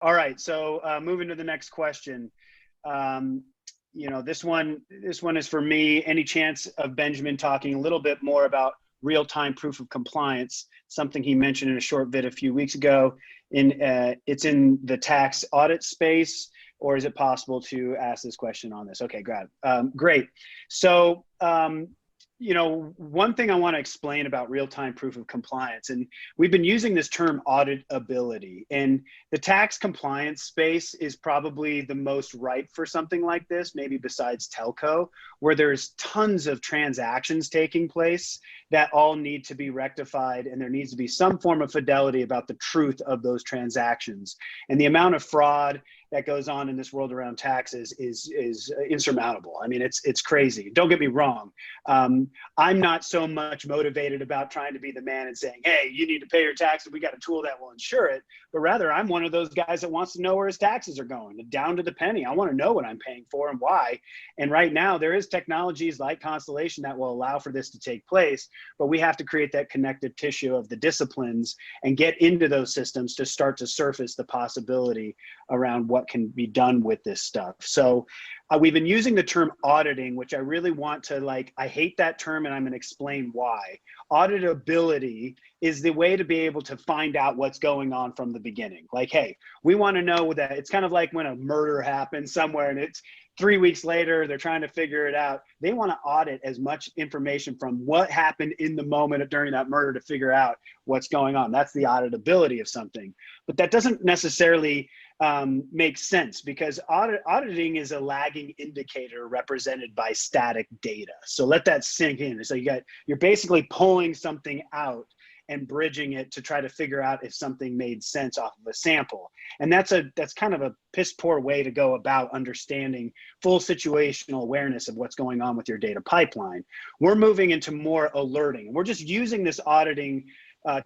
All right, so moving to the next question. This one is for me. Any chance of Benjamin talking a little bit more about real-time proof of compliance, something he mentioned in a short vid a few weeks ago? It's in the tax audit space, or is it possible to ask this question on this? Okay, great. So, one thing I want to explain about real-time proof of compliance, and we've been using this term auditability, and the tax compliance space is probably the most ripe for something like this, maybe besides telco, where there's tons of transactions taking place that all need to be rectified, and there needs to be some form of fidelity about the truth of those transactions. And the amount of fraud that goes on in this world around taxes is insurmountable. I mean, it's crazy. Don't get me wrong. I'm not so much motivated about trying to be the man and saying, hey, you need to pay your taxes. We got a tool that will ensure it. But rather, I'm one of those guys that wants to know where his taxes are going, down to the penny. I want to know what I'm paying for and why. And right now, there is technologies like Constellation that will allow for this to take place. But we have to create that connective tissue of the disciplines and get into those systems to start to surface the possibility around what can be done with this stuff. So we've been using the term auditing, which I really want to I hate that term, and I'm going to explain why. Auditability is the way to be able to find out what's going on from the beginning. Like, hey, we want to know that. It's kind of like when a murder happens somewhere and it's 3 weeks later, they're trying to figure it out. They want to audit as much information from what happened in the moment during that murder to figure out what's going on. That's the auditability of something. But that doesn't necessarily make sense, because auditing is a lagging indicator represented by static data. So let that sink in. So you're basically pulling something out and bridging it to try to figure out if something made sense off of a sample. And that's kind of a piss poor way to go about understanding full situational awareness of what's going on with your data pipeline. We're moving into more alerting. We're just using this auditing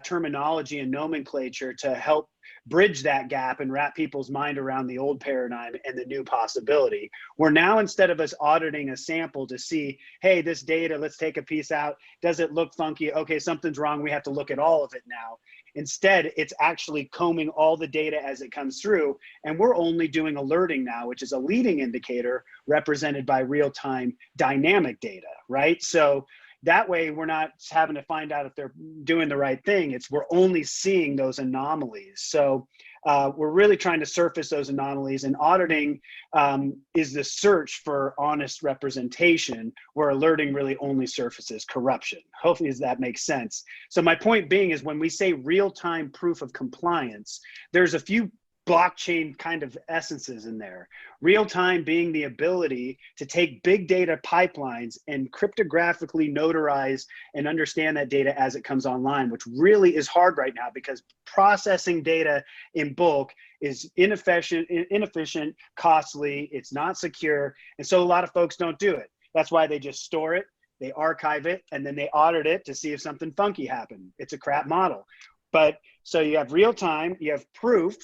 terminology and nomenclature to help bridge that gap and wrap people's mind around the old paradigm and the new possibility. We're now, instead of us auditing a sample to see, hey, this data, let's take a piece out. Does it look funky? Okay, something's wrong. We have to look at all of it now. Instead, it's actually combing all the data as it comes through. And we're only doing alerting now, which is a leading indicator represented by real-time dynamic data, right? So that way, we're not having to find out if they're doing the right thing. We're only seeing those anomalies. So we're really trying to surface those anomalies, and auditing is the search for honest representation, where alerting really only surfaces corruption. Hopefully that makes sense. So my point being is, when we say real-time proof of compliance, there's a few blockchain kind of essences in there. Real time being the ability to take big data pipelines and cryptographically notarize and understand that data as it comes online, which really is hard right now, because processing data in bulk is inefficient, costly, it's not secure. And so a lot of folks don't do it. That's why they just store it, they archive it, and then they audit it to see if something funky happened. It's a crap model. But so you have real time, you have proof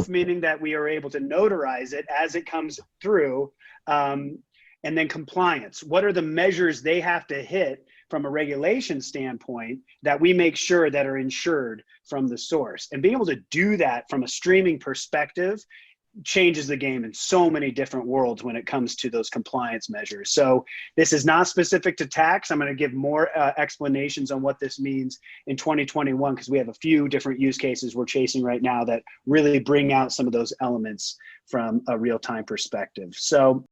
meaning that we are able to notarize it as it comes through, and then compliance. What are the measures they have to hit from a regulation standpoint that we make sure that are ensured from the source? And being able to do that from a streaming perspective changes the game in so many different worlds when it comes to those compliance measures. So this is not specific to tax. I'm going to give more explanations on what this means in 2021, because we have a few different use cases we're chasing right now that really bring out some of those elements from a real-time perspective. So